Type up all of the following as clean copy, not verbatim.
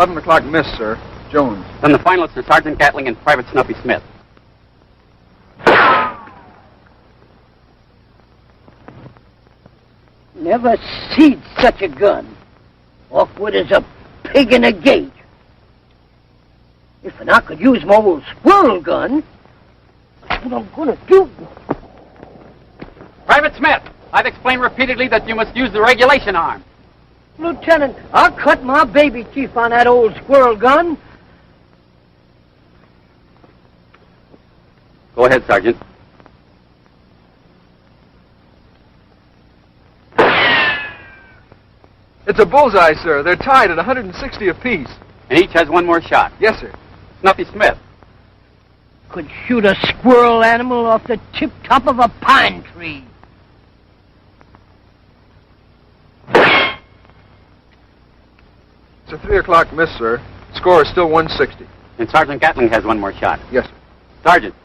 11 o'clock miss, sir. Jones. Then the finalists are Sergeant Gatling and Private Snuffy Smith. Never seed such a gun. Awkward as a pig in a gate. If I could use my old squirrel gun, that's what I'm gonna do. Private Smith, I've explained repeatedly that you must use the regulation arm. Lieutenant, I'll cut my baby teeth on that old squirrel gun. Go ahead, Sergeant. It's a bullseye, sir. They're tied at 160 apiece. And each has one more shot. Yes, sir. Snuffy Smith. Could shoot a squirrel animal off the tip-top of a pine tree. It's a 3 o'clock miss, sir. Score is still 160. And Sergeant Gatling has one more shot. Yes, sir. Sergeant.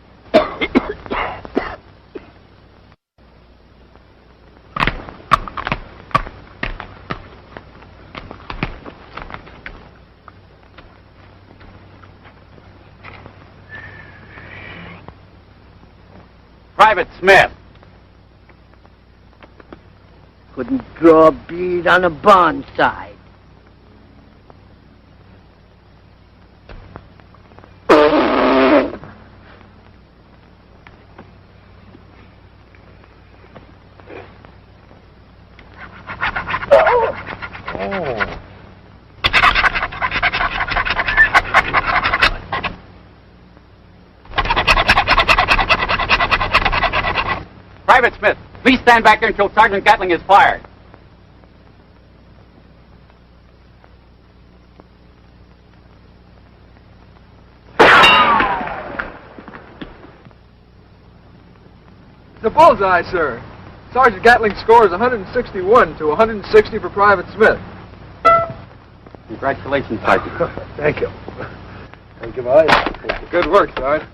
Private Smith. Couldn't draw a bead on a barn side. Private Smith, please stand back there until Sergeant Gatling is fired. It's a bullseye, sir. Sergeant Gatling's score is 161 to 160 for Private Smith. Congratulations, Sergeant. Thank you. Thank you, boys. Good work, Sergeant.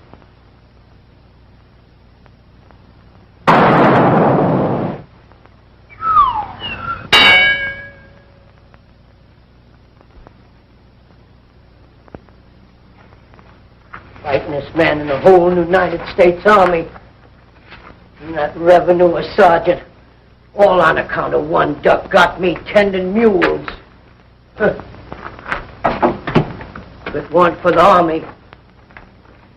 Fightingest man in the whole United States Army. And that revenue a sergeant. All on account of one duck got me tending mules. Huh. If it weren't for the Army,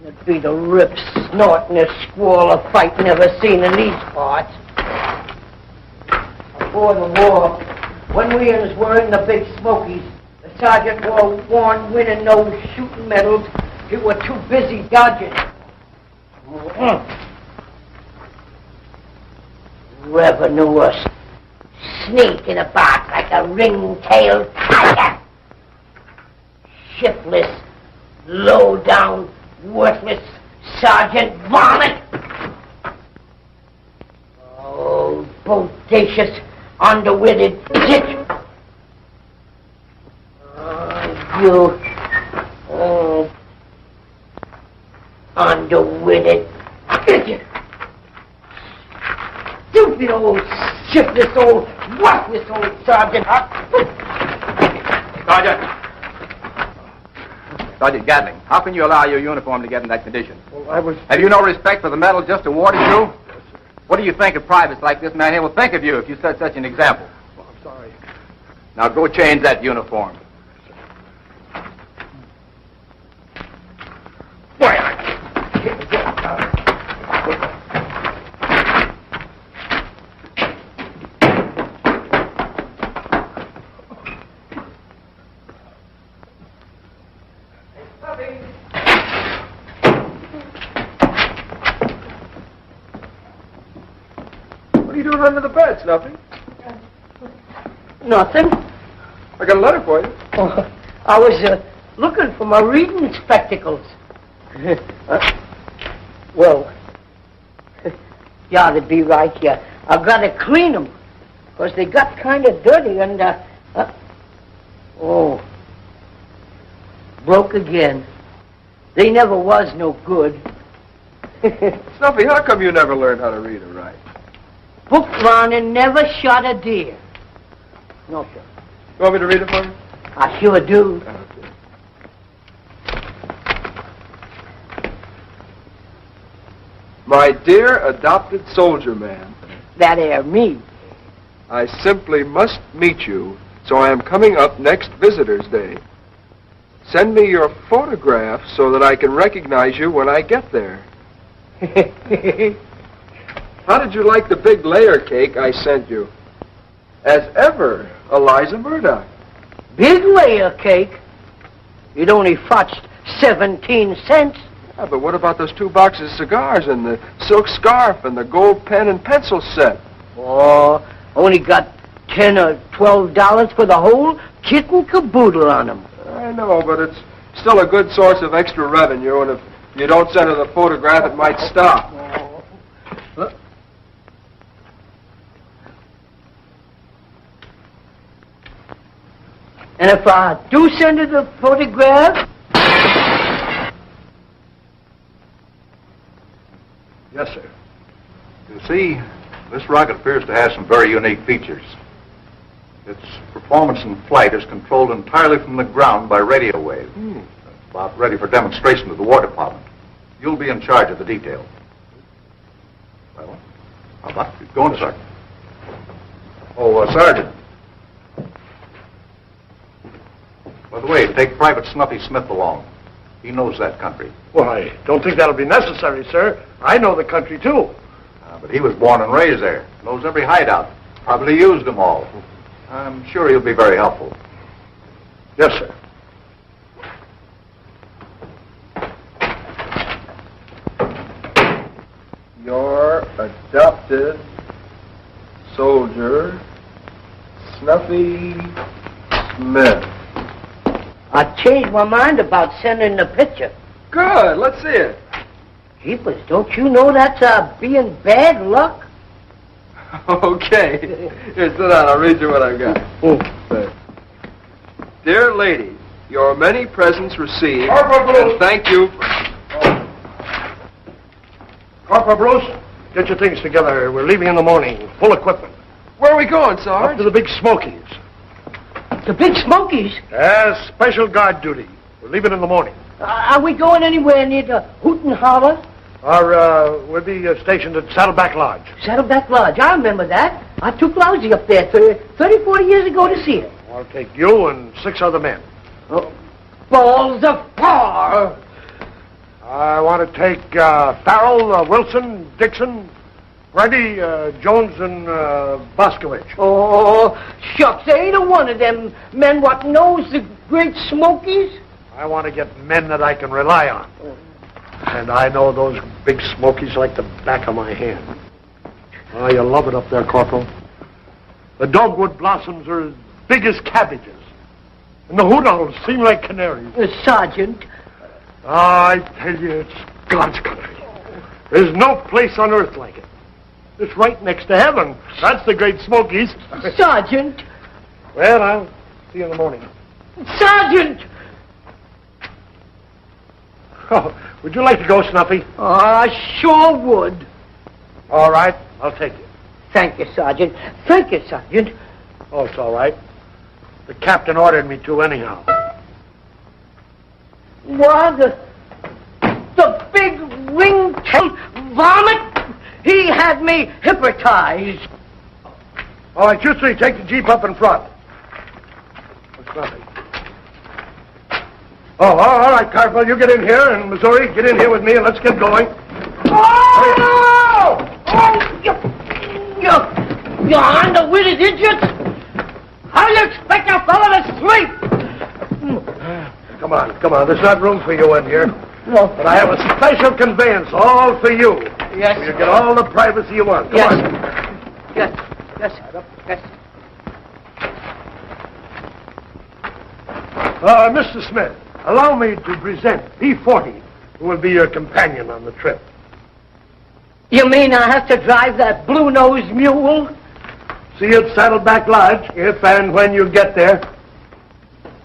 it'd be the rip snortingest squall of fight never seen in these parts. Before the war, when we were in the Big Smokies, the sergeant warned winning those shooting medals. You were too busy dodging. Revenue a snake in a box like a ring-tailed tiger. Shiftless, low-down, worthless sergeant varmint. Oh, bodacious, underwitted zit. Underwitted idiot. Stupid old, shiftless old, worthless old sergeant. Sergeant Gatling, how can you allow your uniform to get in that condition? Well, Have you no respect for the medal just awarded you? What do you think of privates like this man here will think of you if you set such an example? Well, I'm sorry. Now go change that uniform. What are you doing under the bed, Snuffy? Nothing. I got a letter for you. Oh, I was looking for my reading spectacles. Well, you ought to be right here. I've got to clean them, because they got kind of dirty and, broke again. They never was no good. Snuffy, how come you never learned how to read or write? Book learning never shot a deer. No, sir. You want me to read it for you? I sure do. Okay. My dear adopted soldier man, That air me. I simply must meet you, so I am coming up next Visitor's Day. Send me your photograph so that I can recognize you when I get there. How did you like the big layer cake I sent you? As ever, Eliza Murdoch. Big layer cake. It only fetched 17 cents. Yeah, but what about those 2 boxes of cigars and the silk scarf and the gold pen and pencil set? Oh, only got $10 or $12 for the whole kit and caboodle on them. I know, but it's still a good source of extra revenue, and if you don't send her the photograph, it might stop. And if I do send her the photograph... Yes, sir. You see, this rocket appears to have some very unique features. Its performance in flight is controlled entirely from the ground by radio waves. It's about ready for demonstration to the War Department. You'll be in charge of the detail. Well, how about you go on, Sergeant? Oh, Sergeant. By the way, take Private Snuffy Smith along. He knows that country. Well, I don't think that'll be necessary, sir. I know the country, too. But he was born and raised there. Knows every hideout. Probably used them all. I'm sure he'll be very helpful. Yes, sir. Your adopted soldier, Snuffy Smith. I changed my mind about sending the picture. Good, let's see it. Jeepers, don't you know that's being bad luck? Okay. Here, sit down. I'll read you what I've got. Dear ladies, your many presents received, and thank you for... Corporal Bruce, get your things together. We're leaving in the morning. Full equipment. Where are we going, Up Sarge? to the Big Smokies. The Big Smokies? Yes, special guard duty. We're leaving in the morning. Are we going anywhere near the Hoot and Holler? We'll be stationed at Saddleback Lodge. Saddleback Lodge, I remember that. I took Lousy up there 30, 40 years ago to see it. I'll take you and 6 other men. Oh, balls of fire! I want to take Farrell, Wilson, Dixon, Grundy, Jones, and Boscovich. Oh, shucks, there ain't a one of them men what knows the Great Smokies. I want to get men that I can rely on. And I know those Big Smokies like the back of my hand. Oh, you love it up there, Corporal. The dogwood blossoms are as big as cabbages. And the hoot owls seem like canaries. Sergeant. I tell you, it's God's country. There's no place on earth like it. It's right next to heaven. That's the Great Smokies. Sergeant. Well, I'll see you in the morning. Sergeant! Oh, would you like to go, Snuffy? Oh, I sure would. All right, I'll take you. Thank you, Sergeant. Thank you, Sergeant. Oh, it's all right. The captain ordered me to anyhow. Why, the big ring-tailed varmint, he had me hypnotized. All right, you three, take the Jeep up in front. What's nothing? Oh, all right, Carpel, you get in here, and Missouri, get in here with me, and let's get going. Oh! Oh, you underwitted idiot! How do you expect a fellow to sleep? Come on, there's not room for you in here. No. But I have a special conveyance all for you. Yes. You get all the privacy you want. Come Yes. on. Yes, yes, yes. Mr. Smith, allow me to present P-40, who will be your companion on the trip. You mean I have to drive that blue-nosed mule? See you at Saddleback Lodge, if and when you get there.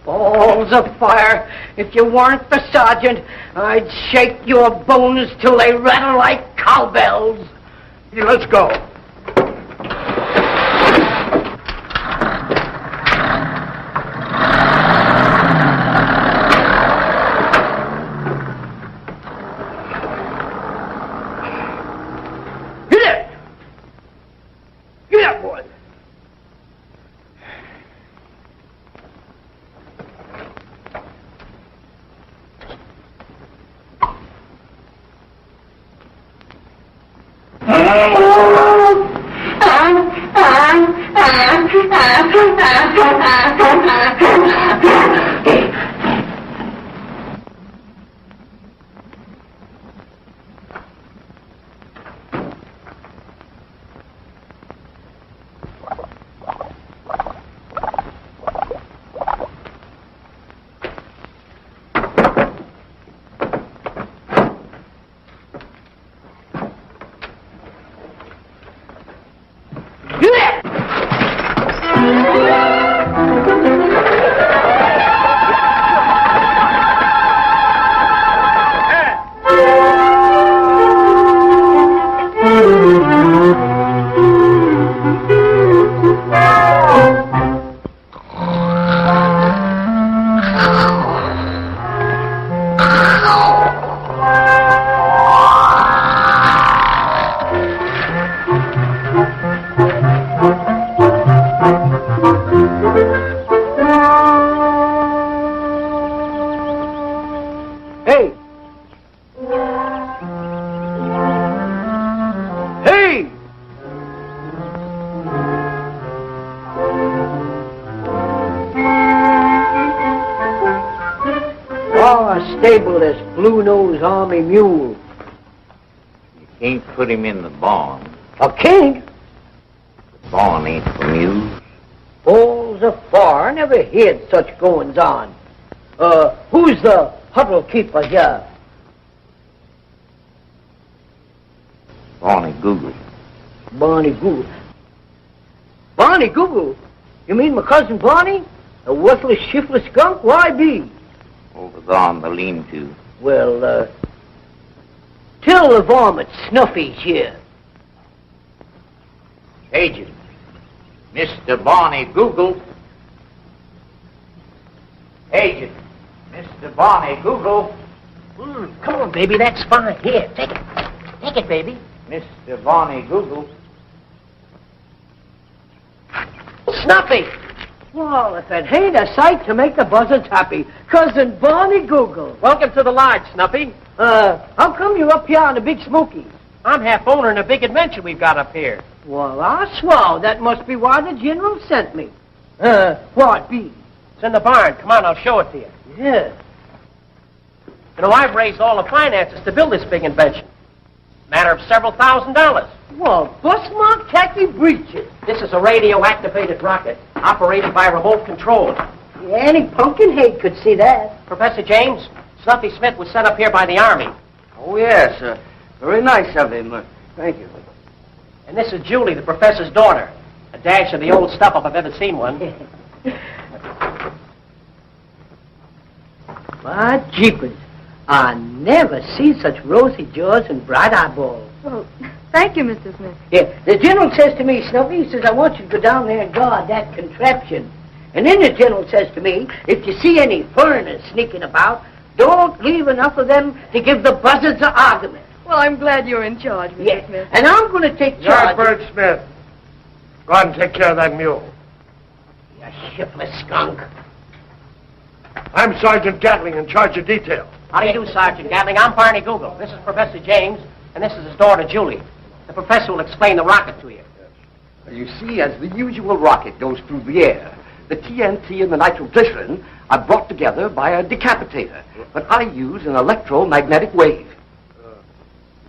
Balls of fire. If you weren't the sergeant, I'd shake your bones till they rattle like cowbells. Hey, let's go. Stable this blue-nosed army mule. You can't put him in the barn. A king? The barn ain't for mules. Balls afar, I never heard such goings on. Who's the huddle keeper here? Barney Google. Barney Google. Barney Google? You mean my cousin Barney? A worthless, shiftless skunk? Why be? Over there on the lean-to. Well, tell the varmint Snuffy's here. Agent, Mr. Barney Google. Agent, Mr. Barney Google. Come on, baby, that's fine. Here, take it. Take it, baby. Mr. Barney Google. Snuffy! Well, if it ain't a sight to make the buzzards happy. Cousin Barney Google. Welcome to the lodge, Snuffy. How come you're up here on the Big Smoky? I'm half owner in a big adventure we've got up here. Well, I swear that must be why the general sent me. What be? It's in the barn. Come on, I'll show it to you. Yeah. You know, I've raised all the finances to build this big invention. Matter of several $1,000s. Well, bust my khaki breeches. This is a radio-activated rocket operated by remote control. Yeah, any pumpkinhead could see that. Professor James, Snuffy Smith was sent up here by the Army. Oh, yes. Very nice of him. Thank you. And this is Julie, the professor's daughter. A dash of the old stuff if I've ever seen one. My jeepers. I never see such rosy jaws and bright eyeballs. Well, thank you, Mr. Smith. Yeah, the general says to me, Snuffy, he says, I want you to go down there and guard that contraption. And then the general says to me, if you see any foreigners sneaking about, don't leave enough of them to give the buzzards an argument. Well, I'm glad you're in charge, Mr. Smith. And I'm going to take charge. Yardbird Smith, go out and take care of that mule. You shiftless skunk. I'm Sergeant Gatling in charge of detail. How do you do, Sergeant Gatling? I'm Barney Google. This is Professor James, and this is his daughter, Julie. The professor will explain the rocket to you. You see, as the usual rocket goes through the air, the TNT and the nitroglycerin are brought together by a decapitator. But I use an electromagnetic wave.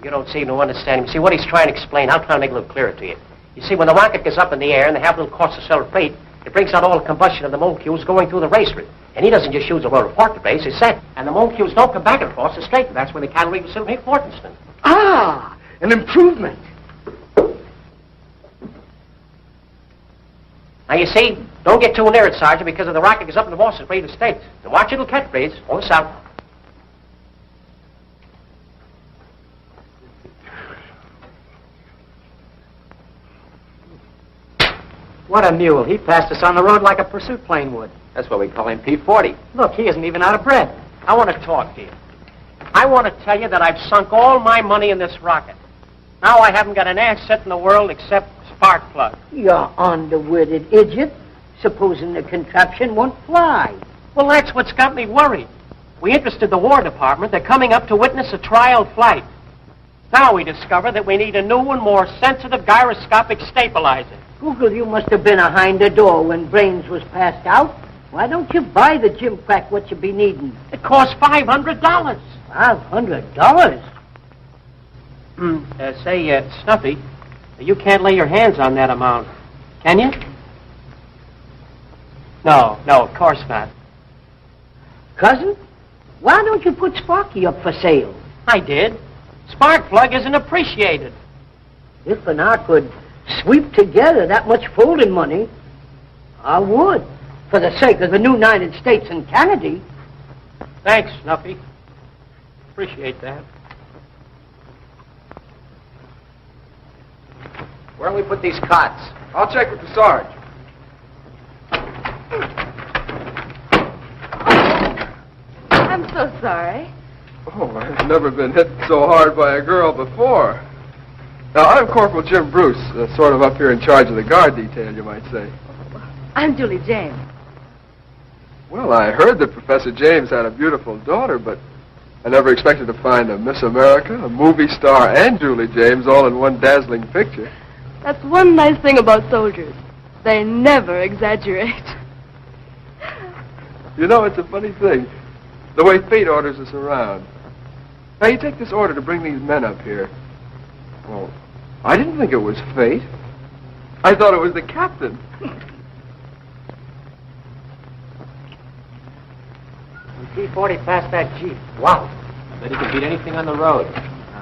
You don't seem to understand him. See, what he's trying to explain, I'll try to make it a little clearer to you. You see, when the rocket goes up in the air and they have a little course of sulfate, it brings out all the combustion of the molecules going through the racer. And he doesn't just use a rotor apart to base, it's set. And the molecules don't come back and forth, they're straight. That's where the calorie facility importance. Ah, an improvement. Now, you see, don't get too near it, Sergeant, because if the rocket goes up in the water, it's ready to States. Now, watch it'll catch breeze. Hold this out. What a mule. He passed us on the road like a pursuit plane would. That's why we call him P-40. Look, he isn't even out of breath. I want to talk to you. I want to tell you that I've sunk all my money in this rocket. Now I haven't got an asset in the world except spark plug. You're underwitted idiot. Supposing the contraption won't fly. Well, that's what's got me worried. We interested the War Department. They're coming up to witness a trial flight. Now we discover that we need a new and more sensitive gyroscopic stabilizer. Google, you must have been behind the door when Brains was passed out. Why don't you buy the gym crack what you be needing? It costs $500. $500? Say, Snuffy, you can't lay your hands on that amount, can you? No, of course not. Cousin, why don't you put Sparky up for sale? I did. Spark plug isn't appreciated. If and I could sweep together that much folding money, I would, for the sake of the new United States and Canada. Thanks, Snuffy. Appreciate that. Where do we put these cots? I'll check with the Sarge. I'm so sorry. Oh, I've never been hit so hard by a girl before. Now, I'm Corporal Jim Bruce, sort of up here in charge of the guard detail, you might say. I'm Julie James. Well, I heard that Professor James had a beautiful daughter, but I never expected to find a Miss America, a movie star, and Julie James all in one dazzling picture. That's one nice thing about soldiers. They never exaggerate. You know, it's a funny thing, the way fate orders us around. Now, you take this order to bring these men up here. Well, I didn't think it was fate. I thought it was the captain. T-40 past that Jeep. Wow. I bet he can beat anything on the road.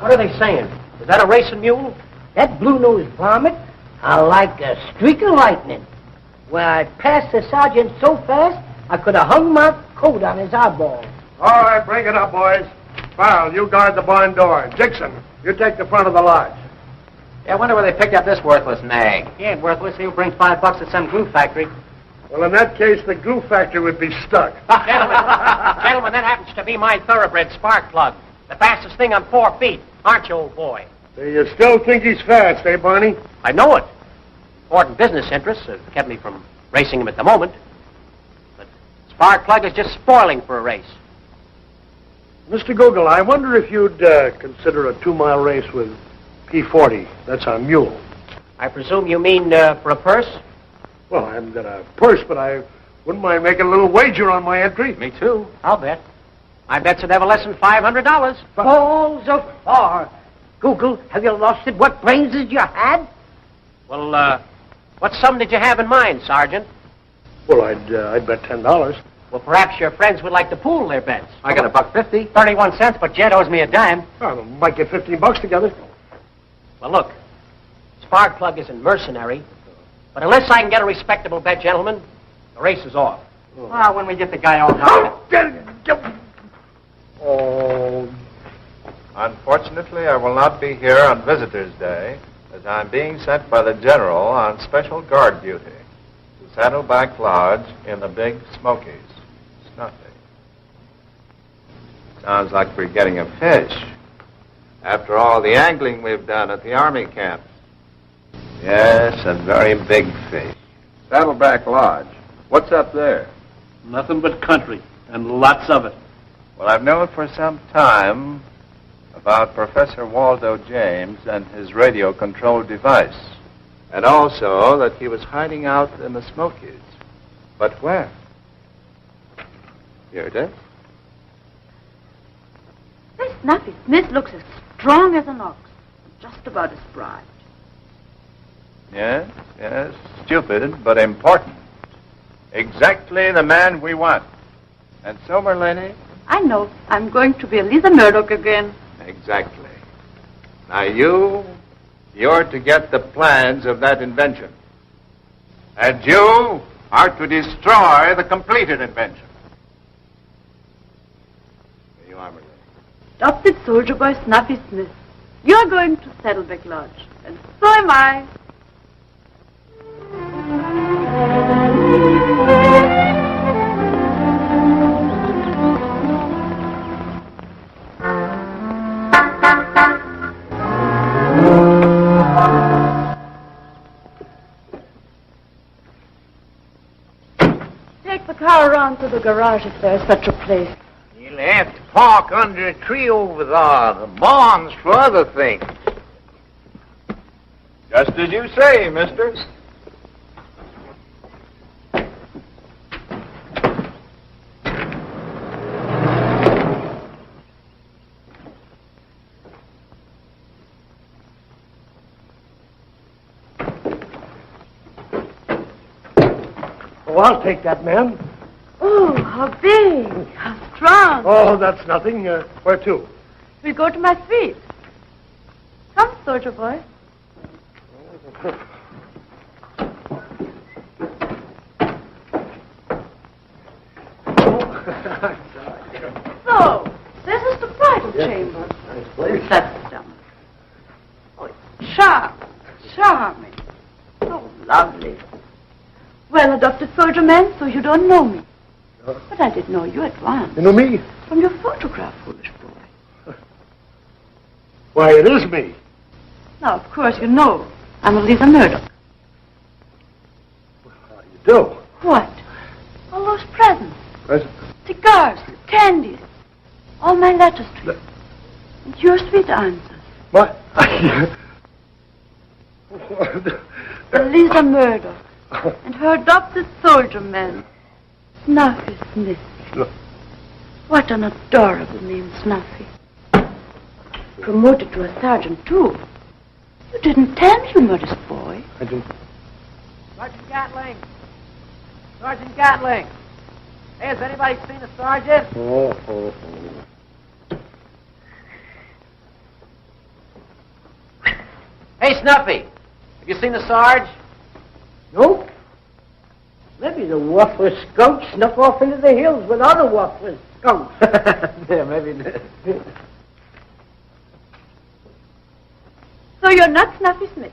What are they saying? Is that a racing mule? That blue-nosed varmint, I like a streak of lightning. When I passed the sergeant so fast, I could have hung my coat on his eyeball. All right, bring it up, boys. Farrell, you guard the barn door. Dixon, you take the front of the lodge. Yeah, I wonder where they picked up this worthless nag. He ain't worthless. He'll bring $5 to some glue factory. Well, in that case, the glue factory would be stuck. Gentlemen, that happens to be my thoroughbred spark plug. The fastest thing on 4 feet. Aren't you, old boy? Do you still think he's fast, eh, Barney? I know it. Important business interests have kept me from racing him at the moment. But spark plug is just spoiling for a race. Mr. Google, I wonder if you'd consider a 2-mile race with P40. That's our mule. I presume you mean for a purse? Well, I haven't got a purse, but I wouldn't mind making a little wager on my entry. Me too. I'll bet. My bets are never less than $500. Balls of far. Google, have you lost it? What brains did you had? Well, what sum did you have in mind, Sergeant? Well, I'd bet $10. Well, perhaps your friends would like to pool their bets. I got $1.50. 31 cents, but Jed owes me a dime. Well, we might get $15 together. Well, look, Sparkplug isn't mercenary, but unless I can get a respectable bet, gentlemen, the race is off. Well, when we get the guy all out. Oh. Unfortunately, I will not be here on Visitor's Day, as I'm being sent by the General on special guard duty to Saddleback Lodge in the Big Smokies. Snuffy. Sounds like we're getting a fish. After all the angling we've done at the Army camp. Yes, a very big fish. Saddleback Lodge. What's up there? Nothing but country, and lots of it. Well, I've known for some time about Professor Waldo James and his radio-controlled device. And also that he was hiding out in the Smokies. But where? Here it is. This Snuffy Smith looks as strong as an ox. Just about as bright. Yes, stupid, but important. Exactly the man we want. And so, Merlene? I know. I'm going to be Lisa Murdoch again. Exactly. Now, you're to get the plans of that invention. And you are to destroy the completed invention. Here you are, Merlene. Adopted soldier boy Snuffy Smith. You're going to Saddleback Lodge. And so am I. Take the car around to the garage if there's such a place. He left. park under a tree over there. The barn's for other things. Just as you say, mister. Oh, I'll take that, ma'am. Oh, how big, how strong. Oh, that's nothing. Where to? We'll go to my suite. Come, soldier boy. So, this is the bridal chamber. Nice place. That's dumb. Oh, it's charming. So lovely. Well, adopted soldier man, so you don't know me. But I did know you at once. You know me? From your photograph, foolish boy. Why, it is me. Now, of course, you know I'm Eliza Murdoch. How you do? What? All those presents. Present. Cigars, candies. All my letters to you. And your sweet answers. What? Eliza Murdoch. And her adopted soldier man, Snuffy Smith. What an adorable name, Snuffy. Promoted to a sergeant, too. You didn't tell me, you modest boy. I didn't. Sergeant Gatling! Sergeant Gatling! Hey, has anybody seen the sergeant? Oh. Hey, Snuffy! Have you seen the Sarge? Nope. Maybe the worthless skunk snuck off into the hills with other worthless skunks. Yeah, maybe. So you're not Snuffy Smith?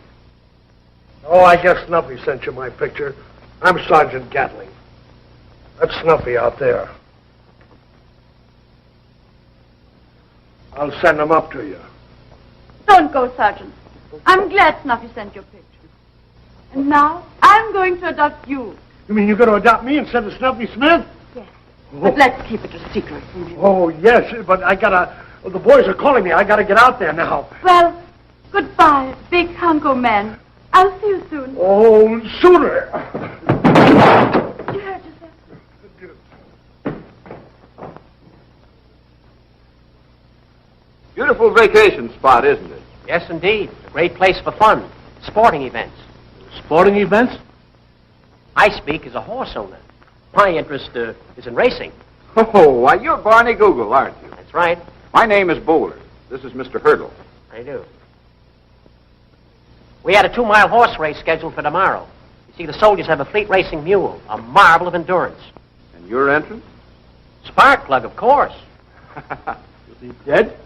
Oh, I guess Snuffy sent you my picture. I'm Sergeant Gatling. That's Snuffy out there. I'll send him up to you. Don't go, Sergeant. I'm glad Snuffy sent your picture. And now, I'm going to adopt you. You mean you're going to adopt me instead of Snuffy Smith? Yes. But let's keep it a secret from him. Oh, yes, but I gotta... Well, the boys are calling me. I gotta get out there now. Well, goodbye, big hunko man. I'll see you soon. Oh, sooner. You heard yourself. Beautiful vacation spot, isn't it? Yes, indeed. A great place for fun. Sporting events. Sporting events? I speak as a horse owner. My interest is in racing. Oh, why, you're Barney Google, aren't you? That's right. My name is Bowler. This is Mr. Hurdle. I do. We had a 2-mile horse race scheduled for tomorrow. You see, the soldiers have a fleet racing mule, a marvel of endurance. And your entrance? Spark plug, of course. Is he dead?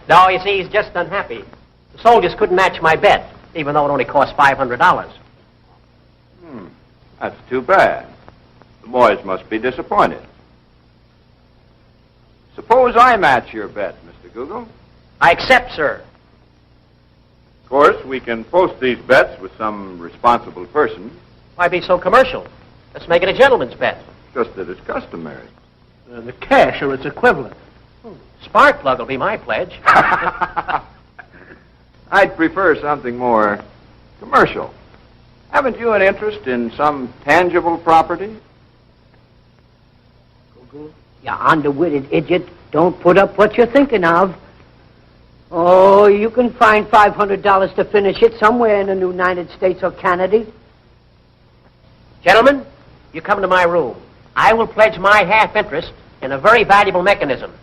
No, you see, he's just unhappy. The soldiers couldn't match my bet, even though it only cost $500. That's too bad. The boys must be disappointed. Suppose I match your bet, Mr. Google. I accept, sir. Of course, we can post these bets with some responsible person, Why be so commercial? Let's make it a gentleman's bet. just that it's customary. The cash or its equivalent. Spark plug will be my pledge. I'd prefer something more commercial. Haven't you an interest in some tangible property? You underwitted idiot. Don't put up what you're thinking of. Oh, you can find $500 to finish it somewhere in the United States or Canada. Gentlemen, you come to my room. I will pledge my half interest in a very valuable mechanism.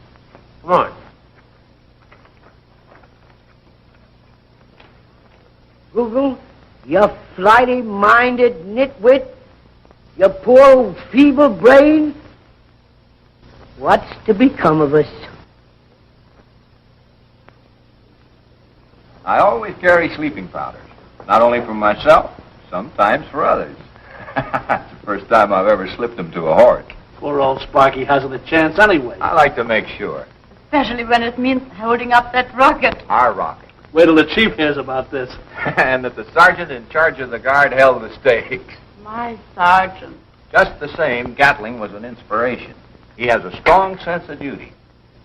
Come on. Google, you flighty-minded nitwit, you poor feeble brain. What's to become of us? I always carry sleeping powders, not only for myself, sometimes for others. It's the first time I've ever slipped them to a horse. Poor old Sparky hasn't a chance anyway. I like to make sure. Especially when it means holding up that rocket. Our rocket. Wait till the chief hears about this. And that the sergeant in charge of the guard held the stakes. My sergeant. Just the same, Gatling was an inspiration. He has a strong sense of duty.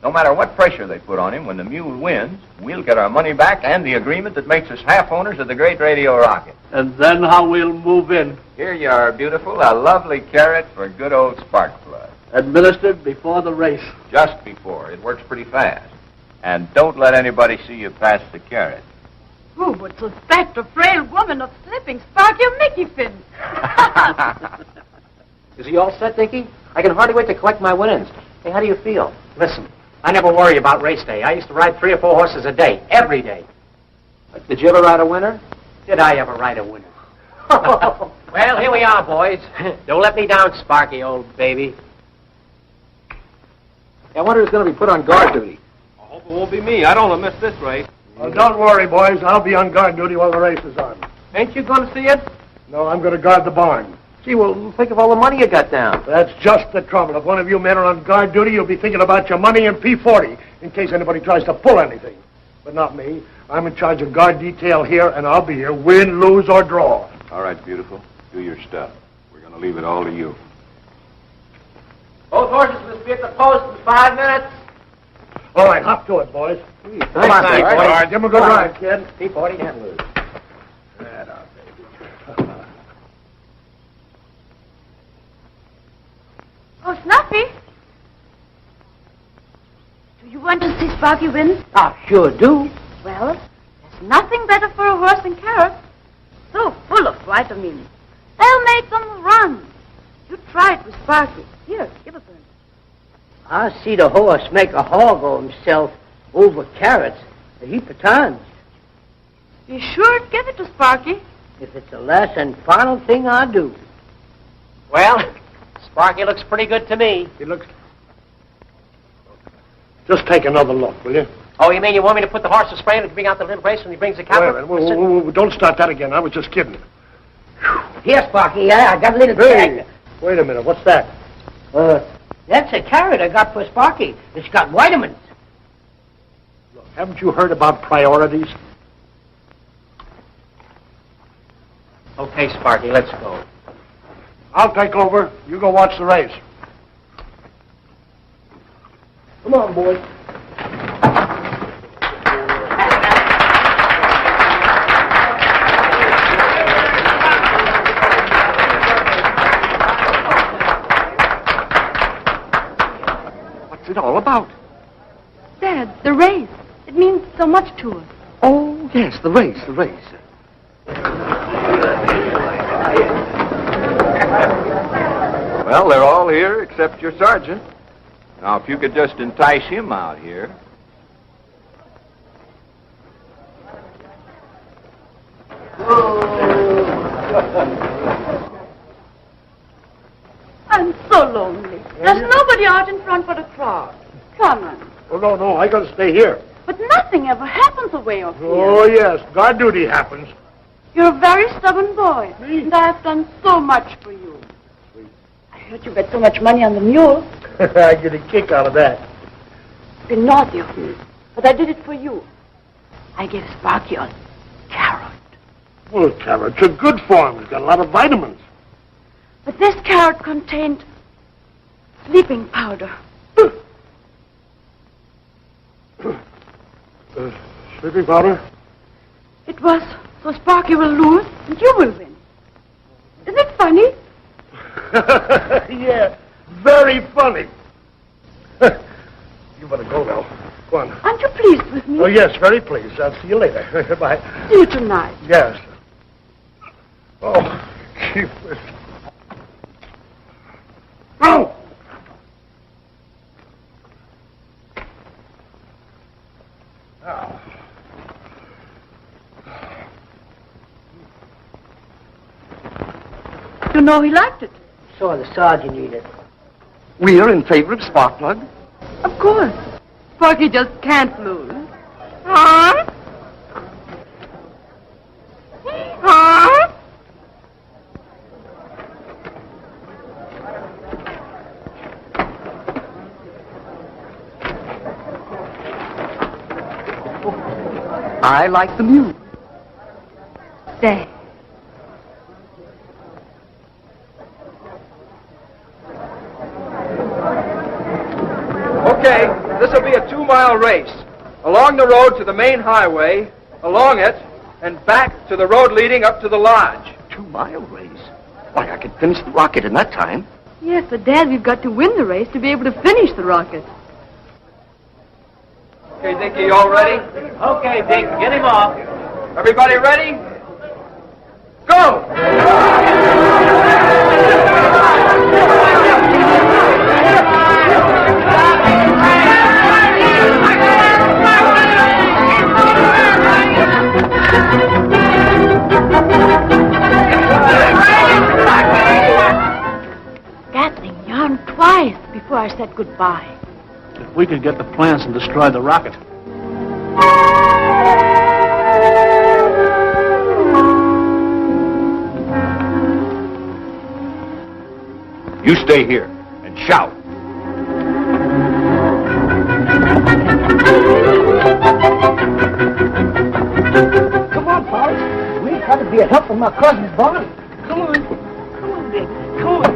No matter what pressure they put on him, when the mule wins, we'll get our money back and the agreement that makes us half owners of the great radio rocket. And then how we'll move in. Here you are, beautiful. A lovely carrot for good old Sparkplug. Administered before the race. Just before. It works pretty fast. And don't let anybody see you pass the carrot. Who would suspect a frail woman of slipping Sparky a Mickey fin? Is he all set, Dickie? I can hardly wait to collect my winnings. Hey, how do you feel? Listen, I never worry about race day. I used to ride 3 or 4 horses a day, every day. But did you ever ride a winner? Did I ever ride a winner? Well, here we are, boys. Don't let me down, Sparky, old baby. I wonder who's going to be put on guard duty. I hope it won't be me. I don't want to miss this race. Well, don't worry, boys. I'll be on guard duty while the race is on. Ain't you going to see it? No, I'm going to guard the barn. Gee, well, think of all the money you got down. That's just the trouble. If one of you men are on guard duty, you'll be thinking about your money and P40 in case anybody tries to pull anything. But not me. I'm in charge of guard detail here, and I'll be here, win, lose, or draw. All right, beautiful. Do your stuff. We're going to leave it all to you. Both horses must be at the post in 5 minutes. All right, hop to it, boys. Come on, All right, give him a good ride, kid. P40 can't lose. That out, baby. Oh, Snuffy. Do you want to see Sparky win? I sure do. Well, there's nothing better for a horse than carrots. So full of vitamins. They'll make them run. You try it with Sparky. Here, give it to him. I see the horse make a hog of himself over carrots a heap of times. Be sure to give it to Sparky. If it's the last and final thing I do. Well, Sparky looks pretty good to me. He looks... Just take another look, will you? Oh, you mean you want me to put the horse to spray and bring out the little race when he brings the cow? Wait a minute. Don't start that again. I was just kidding. Here, Sparky, I got a little Hey, tag. wait a minute. What's that? That's a carrot I got for Sparky. It's got vitamins. Look, haven't you heard about priorities? Okay, Sparky, let's go. I'll take over. You go watch the race. Come on, boys. What's it all about? Dad, the race. It means so much to us. Oh, yes, the race. Well, they're all here except your sergeant. Now, if you could just entice him out here. I'm so lonely. There's nobody out in front but a crowd. Come on. Oh, no, I gotta stay here. But nothing ever happens away off here. Oh, yes, guard duty happens. You're a very stubborn boy. And I've done so much for you. I heard you bet so much money on the mule. I get a kick out of that. It's been naughty of me. But I did it for you. I gave Sparky a carrot. Well, carrots are good for him. He's got a lot of vitamins. But this carrot contained sleeping powder. Sleeping powder? It was so Sparky will lose and you will win. Isn't it funny? Yeah, very funny. You better go now. Go on. Aren't you pleased with me? Oh, yes, very pleased. I'll see you later. Bye. See you tonight. Yes. Oh, keep this. Go! Now. You know he liked it. Saw the sergeant eat it. We're in favor of Sparkplug. Of course. Sparky just can't lose. Huh? Huh? I like the mule. Stay. Okay, this will be a 2-mile race. Along the road to the main highway, along it, and back to the road leading up to the lodge. 2-mile race? Why, I could finish the rocket in that time. Yes, but Dad, we've got to win the race to be able to finish the rocket. Okay, Dickie, you all ready? Okay, Dick, get him off. Everybody ready? Go! That thing yawned twice before I said goodbye. If we could get the plants and destroy the rocket. You stay here and shout. Come on, fellas. We ain't got to be a help from my cousin's body. Come on. Come on, baby. Come on.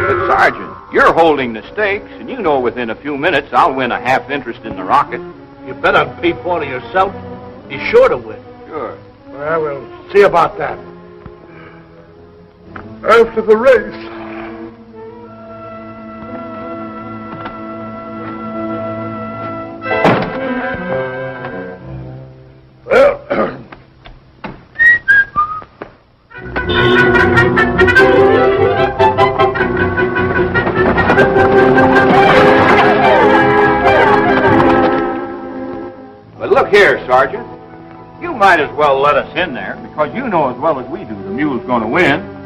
But, Sergeant, you're holding the stakes, and you know within a few minutes I'll win a half interest in the rocket. You better be for yourself. You're sure to win. Sure. Well, we'll see about that. After the race. Well, But look here, Sergeant. You might as well let us in there, because you know as well as we do the mule's going to win.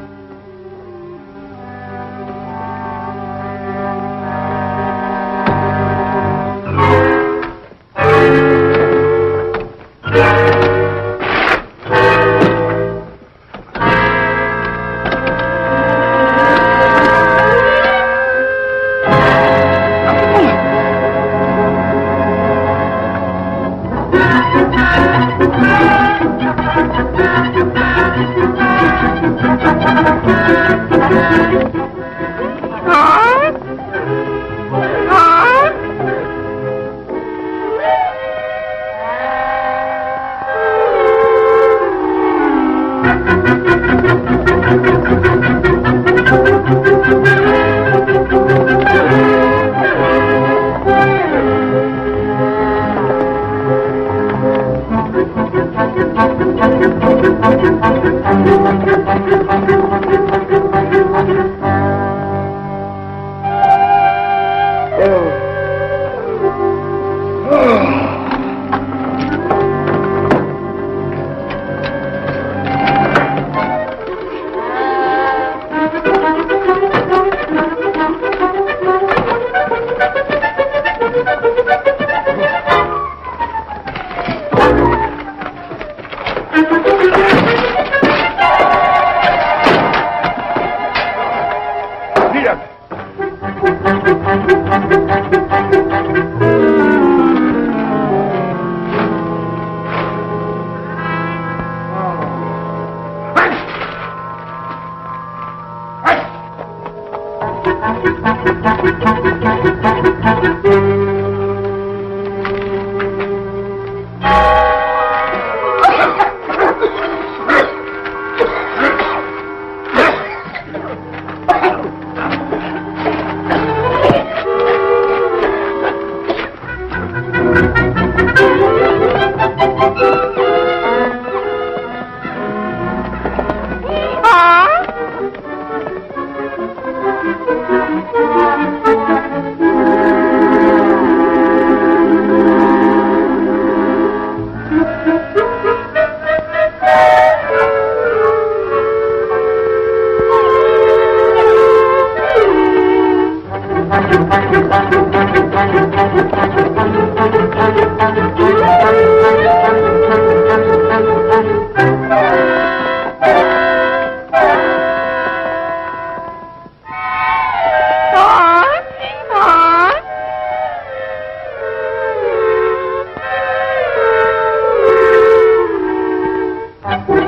Well,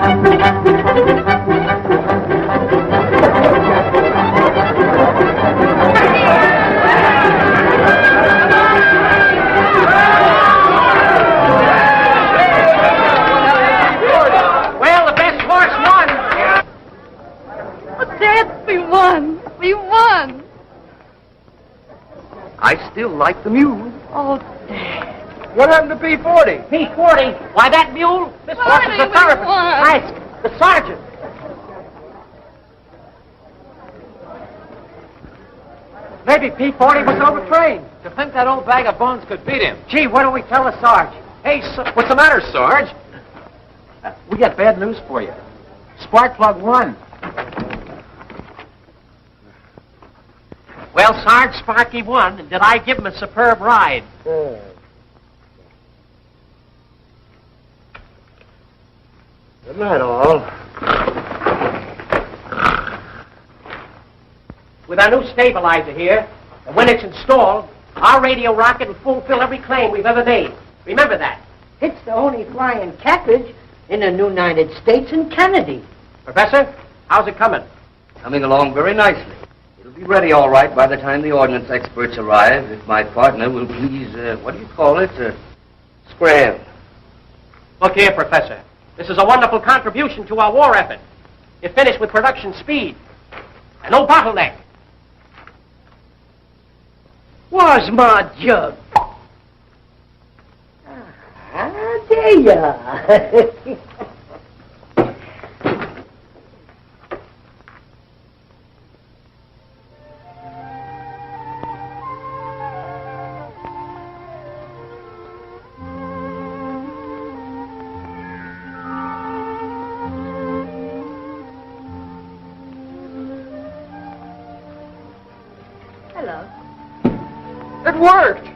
the best horse won. Oh, Dad, we won. We won. I still like the mule. Oh, Dad. What happened to P40? P40? Why, that mule? This horse is a we therapist. won. Ask the sergeant. Maybe P40 was overtrained. To think that old bag of bones could beat him. Gee, why don't we tell the Sarge? Hey, what's the matter, Sarge? We got bad news for you. Spark plug won. Well, Sarge, Sparky won, and did I give him a superb ride? Good night, all. With our new stabilizer here, and when it's installed, our radio rocket will fulfill every claim we've ever made. Remember that. It's the only flying cartridge in the United States and Canada. Professor, how's it coming? Coming along very nicely. It'll be ready all right by the time the ordnance experts arrive, if my partner will please, what do you call it? Scram. Look here, Professor. This is a wonderful contribution to our war effort. You're finished with production speed. And no bottleneck. Where's my jug? Ah, there you are. Hello. It worked.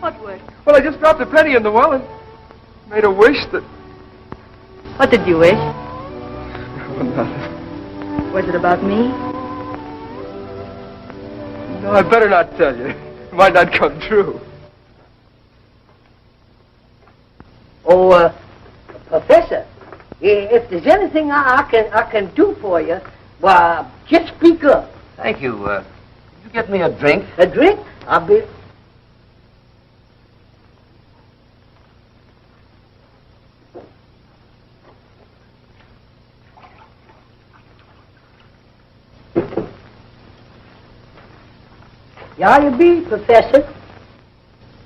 What word? Well, I just dropped a penny in the well and made a wish that... What did you wish? Well, nothing. Was it about me? No, I better not tell you. It might not come true. Oh, Professor, if there's anything I can do for you, well, just speak up. Thank you. Could you get me a drink? A drink? I'll be... Here you be, Professor.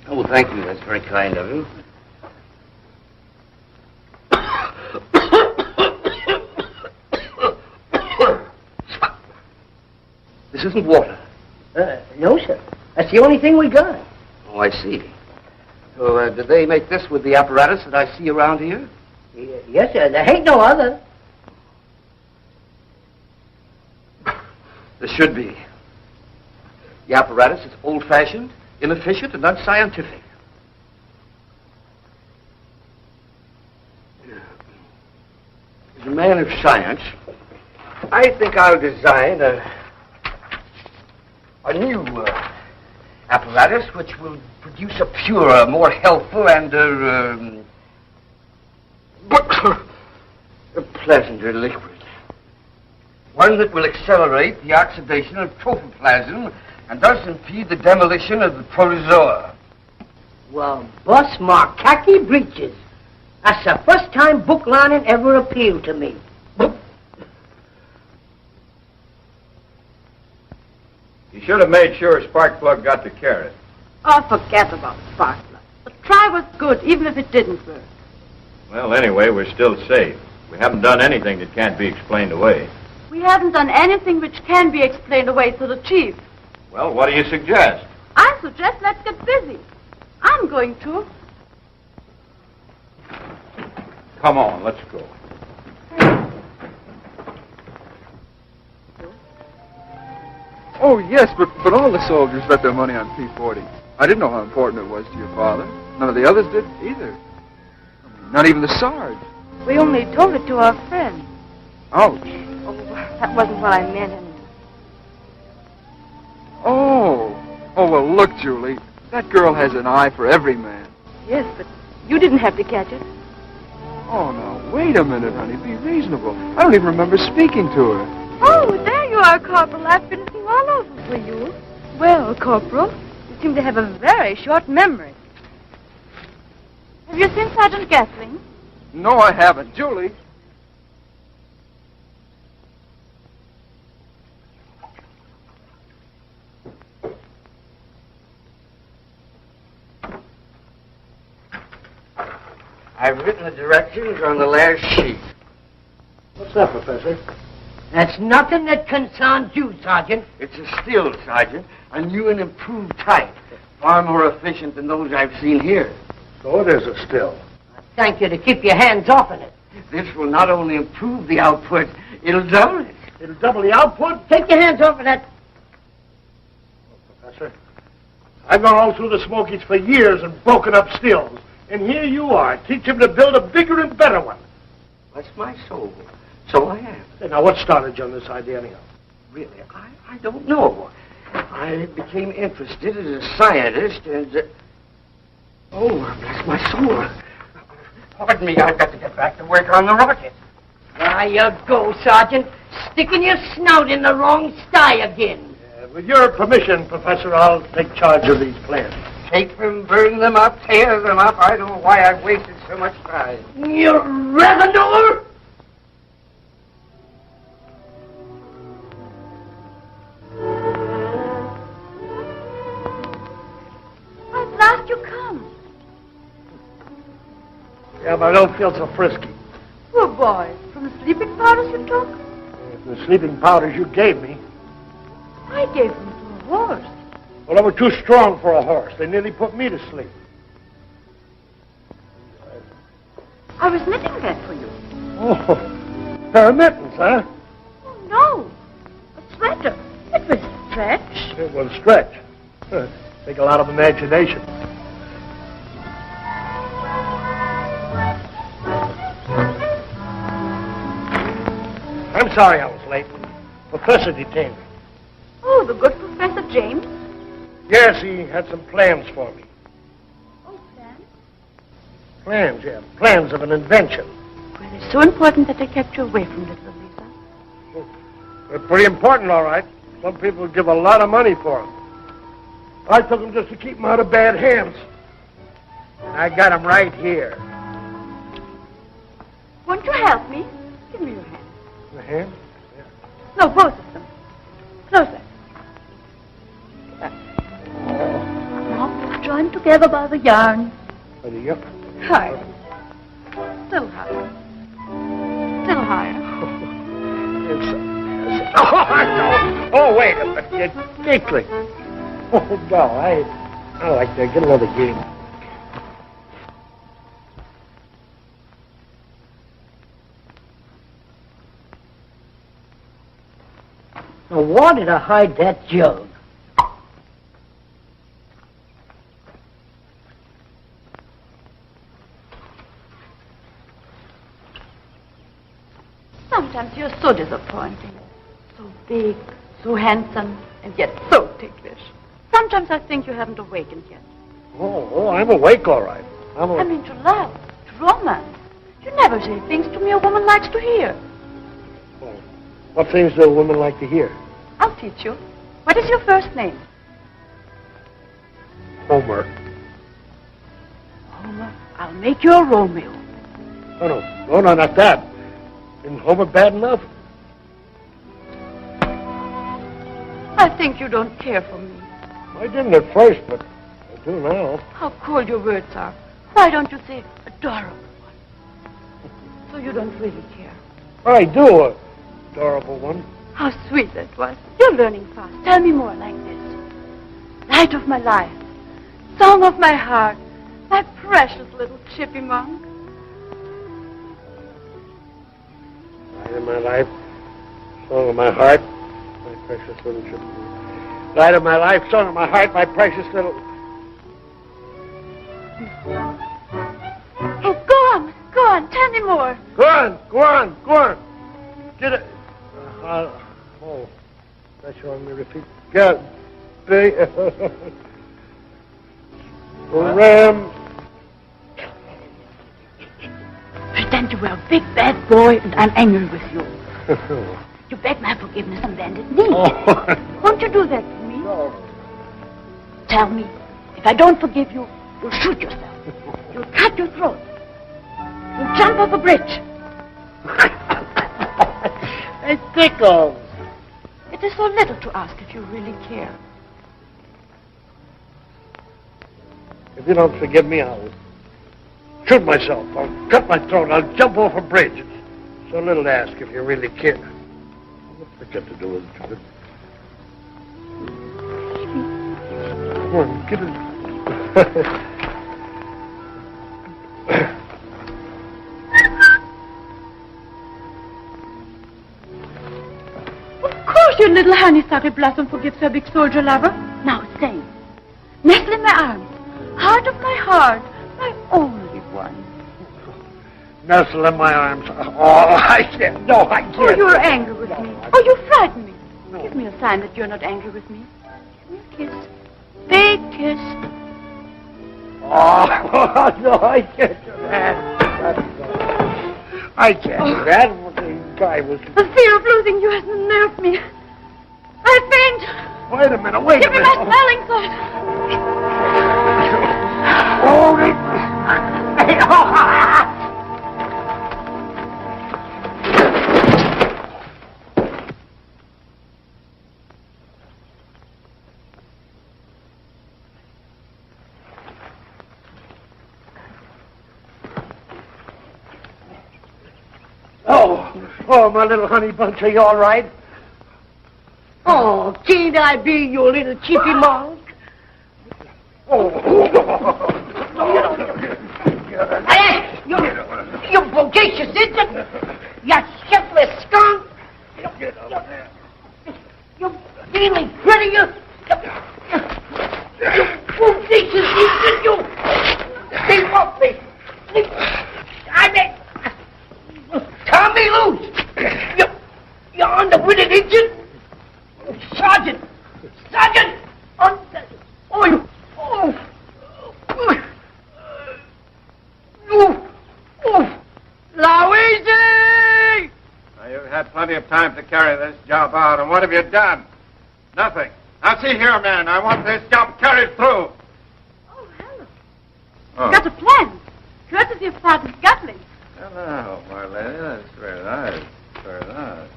Oh, thank you. That's very kind of you. This isn't water. No, sir. That's the only thing we got. Oh, I see. So, did they make this with the apparatus that I see around here? Yes, sir. There ain't no other. There should be. The apparatus is old-fashioned, inefficient, and unscientific. As a man of science, I think I'll design a new apparatus which will produce a purer, more healthful, and a pleasanter liquid. One that will accelerate the oxidation of protoplasm and thus impede the demolition of the protozoa. Well, bust my khaki breeches. That's the first time book lining ever appealed to me. You should have made sure Sparkplug got the carrot. Oh, forget about Sparkler. The try was good, even if it didn't work. Well, anyway, we're still safe. We haven't done anything that can't be explained away. We haven't done anything which can be explained away to the chief. Well, what do you suggest? I suggest let's get busy. I'm going to. Come on, let's go. Oh, yes, but all the soldiers bet their money on P40. I didn't know how important it was to your father. None of the others did either. Not even the Sarge. We only told it to our friends. Ouch. Oh, that wasn't what I meant. Oh, well, look, Julie. That girl has an eye for every man. Yes, but you didn't have to catch it. Oh, now, wait a minute, honey. Be reasonable. I don't even remember speaking to her. Oh, there you are, Corporal. I've been looking all over for you. Well, Corporal, you seem to have a very short memory. Have you seen Sergeant Gatling? No, I haven't. Julie. I've written the directions on the last sheet. What's that, Professor? That's nothing that concerns you, Sergeant. It's a still, Sergeant. A new and improved type. Far more efficient than those I've seen here. So it is a still. Thank you to keep your hands off of it. This will not only improve the output, it'll double it. It'll double the output? Take your hands off of that. Professor, I've gone all through the Smokies for years and broken up stills. And here you are, teach him to build a bigger and better one. Bless my soul. So I am. Hey, now, what started you on this idea, anyhow? Really, I don't know. I became interested as a scientist and... Oh, bless my soul. Pardon me, I've got to get back to work on the rocket. There you go, Sergeant. Sticking your snout in the wrong sty again. With your permission, Professor, I'll take charge of these plans. Take them, burn them up, tear them up. I don't know why I've wasted so much time. You revenue! At last you come. Yeah, but I don't feel so frisky. Poor boy. From the sleeping powders you took? The sleeping powders you gave me, I gave them to a horse. well, they were too strong for a horse. They nearly put me to sleep. I was knitting that for you. Oh, pair of mittens, huh? Oh, no. A sweater. It will stretch. It will stretch. Take a lot of imagination. I'm sorry I was late. Professor detained me. Oh, the good Professor James? Yes, he had some plans for me. Oh, Sam? Plans, yeah. Plans of an invention. Well, it's so important that I kept you away from little Lisa. They're pretty important, all right. Some people give a lot of money for them. I took them just to keep them out of bad hands. I got them right here. Won't you help me? Give me your hand. The hand? No, both of them. Closer. Now, joined together by the yarn. Yep. Higher. Still higher. Still higher. Oh, wait a minute. You're tickling. Oh, no, I like that. Get another game. Now, why did I hide that jug? Sometimes you're so disappointing. So big, so handsome, and yet so ticklish. Sometimes I think you haven't awakened yet. Oh, I'm awake, all right. I mean to love, to romance. You never say things to me a woman likes to hear. Oh, what things do women like to hear? I'll teach you. What is your first name? Homer. Homer, I'll make you a Romeo. No, not that. Isn't Homer bad enough? I think you don't care for me. I didn't at first, but I do now. How cold your words are. Why don't you say adorable one? So you don't really care. I do, adorable one. How sweet that was. You're learning fast. Tell me more like this. Light of my life. Song of my heart. My precious little chippy monk. Light of my life, song of my heart, my precious little chippy monk. Light of my life, song of my heart, my precious little... Oh, go on. Tell me more. Go on. Get it. Oh, that's you want me to repeat? Get Pretend were a big bad boy, and I'm angry with you. You beg my forgiveness on bended knee. Oh. Won't you do that for me? No. Tell me, if I don't forgive you, you'll shoot yourself. You'll cut your throat. You'll jump off a bridge. It tickles. It is so little to ask if you really care. If you don't forgive me, I'll shoot myself. I'll cut my throat. I'll jump off a bridge. It's so little to ask if you really care. What's that got to do with it, Judith? Come on, get it. Of course your little honeysuckle blossom forgives her big soldier lover. Now say, nestle in my arms, heart of my heart, my only one. Nestle in my arms. Oh, I can't. No, I can't. Oh, you're angry with me. Oh, you frighten me. Give me a sign that you're not angry with me. Give me a kiss. Big kiss. Oh, no, I can't do that. I can't do that. The guy was... The fear of losing you has unnerved me. I faint. Wait a minute, wait a Give me minute. my smelling salts. Hold it. Oh, my little honey bunch, are you all right? Oh, can't I be your little chippy monk? Oh. Hey, you bodacious idiot! You shiftless skunk! You feeling pretty, you bodacious idiot, you! Leave off me! I mean, turn me loose! You underwitted idiot! Sergeant! Sergeant! Oh, you... Louise! Now, you've had plenty of time to carry this job out, and what have you done? Nothing. Now, see here, man, I want this job carried through. Oh, hello. Oh. Got a plan. Courtesy of Sergeant Gatling. Hello, my lady. That's very nice. Very nice.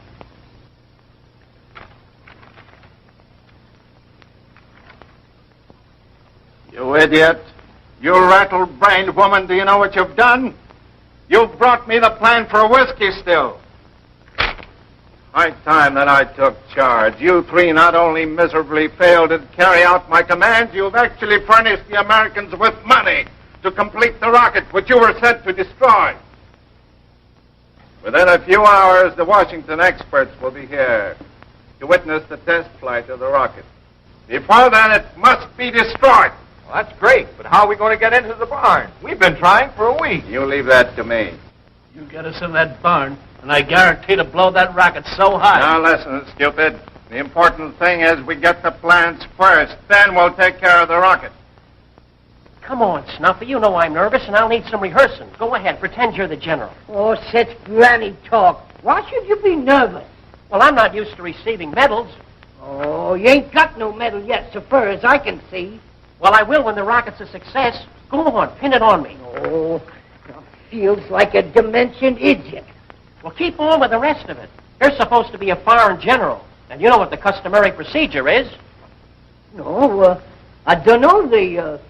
You idiot. You rattle-brained woman, do you know what you've done? You've brought me the plan for a whiskey still. High time that I took charge. You three not only miserably failed to carry out my commands, you've actually furnished the Americans with money to complete the rocket which you were sent to destroy. Within a few hours, the Washington experts will be here to witness the test flight of the rocket. Before then, it must be destroyed. Well, that's great, but how are we going to get into the barn? We've been trying for a week. You leave that to me. You get us in that barn, and I guarantee to blow that rocket so high. Now listen, stupid. The important thing is we get the plans first. Then we'll take care of the rocket. Come on, Snuffy. You know I'm nervous, and I'll need some rehearsing. Go ahead. Pretend you're the general. Oh, such granny talk. Why should you be nervous? Well, I'm not used to receiving medals. Oh, you ain't got no medal yet, so far as I can see. Well, I will when the rocket's a success. Go on. Pin it on me. Oh, feels like a dimension idiot. Well, keep on with the rest of it. You're supposed to be a foreign general, and you know what the customary procedure is. No, I don't know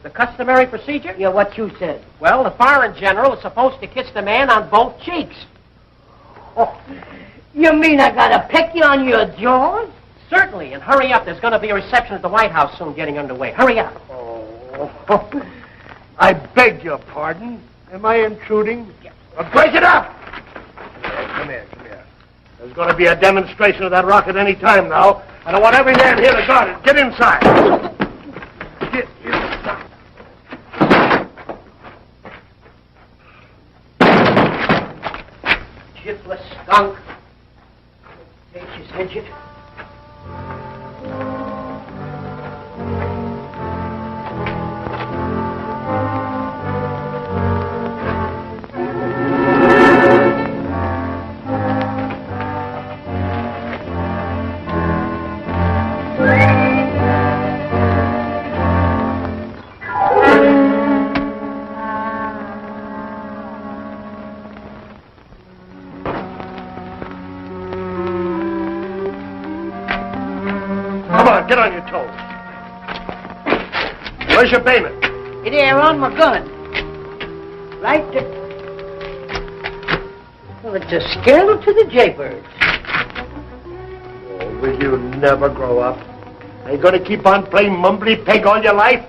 The customary procedure? Yeah, what you said. Well, the foreign general is supposed to kiss the man on both cheeks. Oh, you mean I gotta peck you on your jaws? Certainly, and hurry up. There's going to be a reception at the White House soon getting underway. Hurry up. Oh, I beg your pardon. Am I intruding? Well, break it up! Come here. There's going to be a demonstration of that rocket any time now, and I want every man here to guard it. Get inside. Get inside. Shiftless skunk. Nature's idiot. Get on your toes. Where's your payment? It ain't on my gun. Right there. Well, it's a scandal to the jaybirds. Oh, will you never grow up? Are you going to keep on playing mumbly peg all your life?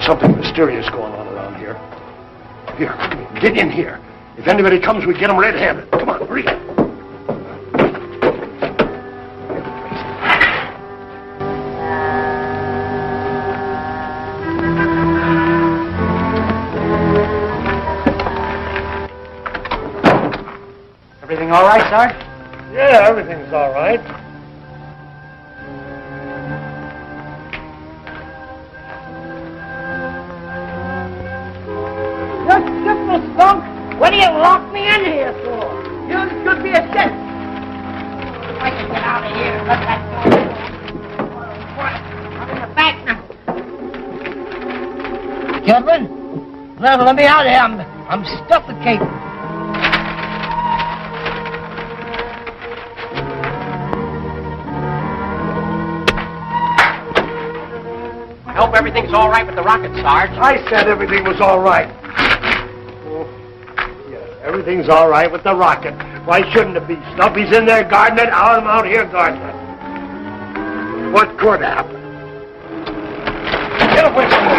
Something mysterious going on around here. Here, come on, get in here. If anybody comes, we get them red-handed. Come on, hurry. Everything all right, Sarge? Yeah, everything's all right. What do you lock me in here for? You should be a cent. If I can get out of here, let that door. I'm in the back now. Gentlemen, let me out of here. I'm suffocating. I hope everything's all right with the rocket, Sarge. I said everything was all right. Everything's all right with the rocket. Why shouldn't it be? Snuffy's in there guarding it. I'm out here guarding it. What could happen? Get away from me!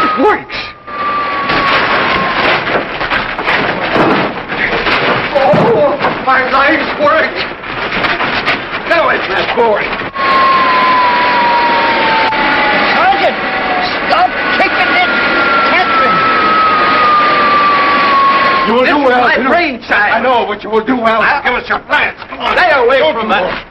It works! My legs work! Get away from that boy! Sergeant, stop kicking this Catherine. You will do well. My brain side. I know, but you will do well. Give us your plans. Come on. Stay away from that.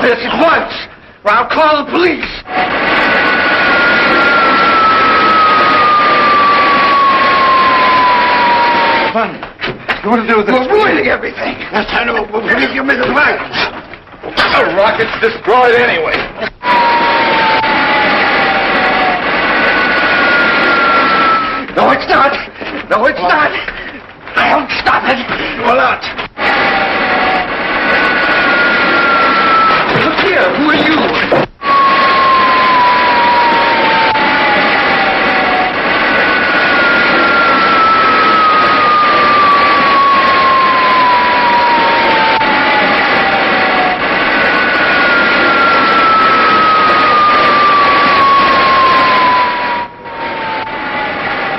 this at once, or I'll call the police. Fun. You want to do this? We're ruining everything. Yes, I know, but will you give me the wagons? The rocket's destroyed anyway. No, it's not. No, it's not. I'll stop it. You will not. Look here. Who are you?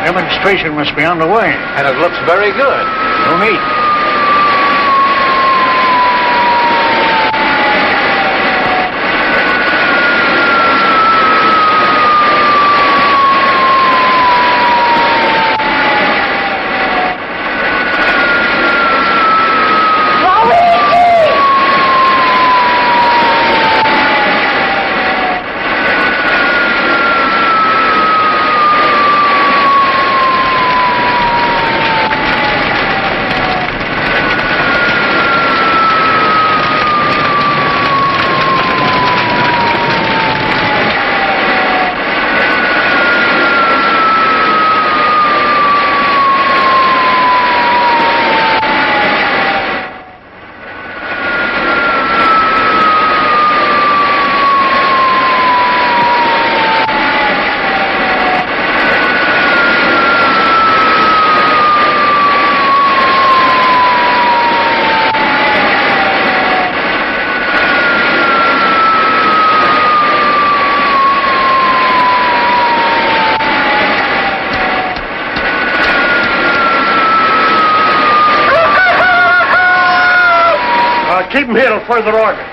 Demonstration must be underway. And it looks very good. No need. Keep him here till further orders.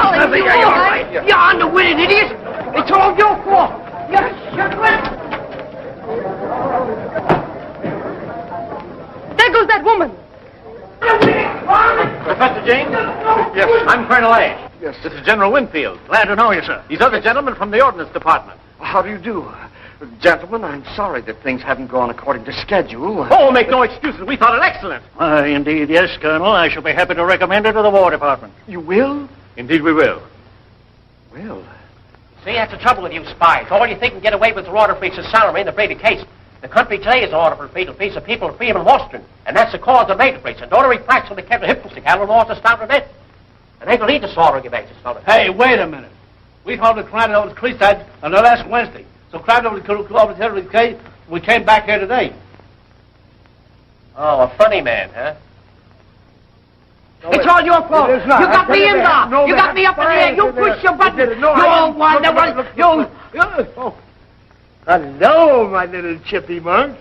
You're underwitted, idiot! It's all your fault! You're shit-witted! There goes that woman. Professor James? Yes. I'm Colonel Ash. Yes. This is General Winfield. Glad to know you, sir. These other gentlemen from the Ordnance Department. How do you do? Gentlemen, I'm sorry that things haven't gone according to schedule. Oh, make no excuses. We thought it excellent. Indeed, yes, Colonel. I shall be happy to recommend it to the War Department. You will? Indeed we will. Well, See, that's the trouble with you spies. All you think can get away with the order for is salary and the Brady case. The country today is an order for a fatal piece of people free and Western. And that's the cause of major breaks. And don't replace when they kept the hippos together and laws to stop with it. And they believe the slaughter you back this fellow. Hey, wait a minute. We called the crime over the Creekside on the last Wednesday. So crime over the case, we came back here today. Oh, a funny man, huh? It's all your fault. It is not. You got me in there. No, You got me up in the air. You push your button. No, You're one that was... Oh. Hello, my little chippy monk.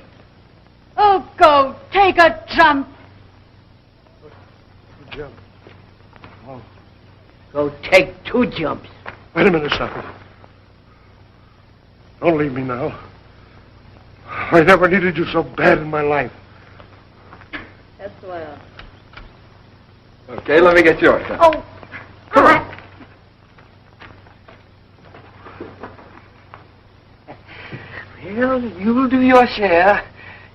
Oh, go take a jump. Jump. Go take 2 jumps. Wait a minute, Sucker. Don't leave me now. I never needed you so bad in my life. That's well. Okay, let me get yours. Huh? Oh, correct. well, you'll do your share.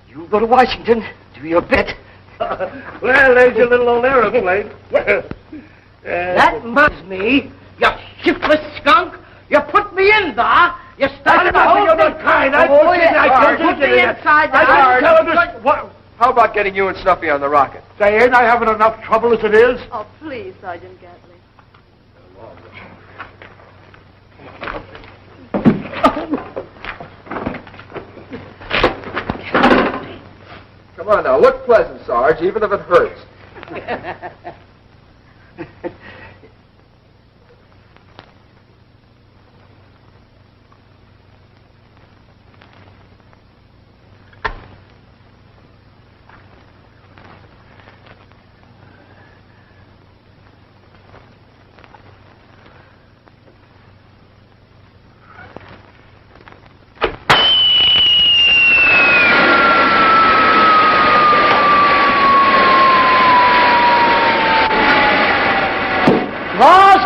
You go to Washington, do your bit. Well, there's your little old aeroplane. Well, That reminds me, you shiftless skunk. You put me in there. You started the whole you're thing. not kind. I Oh, put you in. I yeah. told you Put to me get in. inside the I house. didn't tell him to... What? How about getting you and Snuffy on the rocket? Say, ain't I having enough trouble as it is? Oh, please, Sergeant Gatley. Come on now, look pleasant, Sarge, even if it hurts. Claus!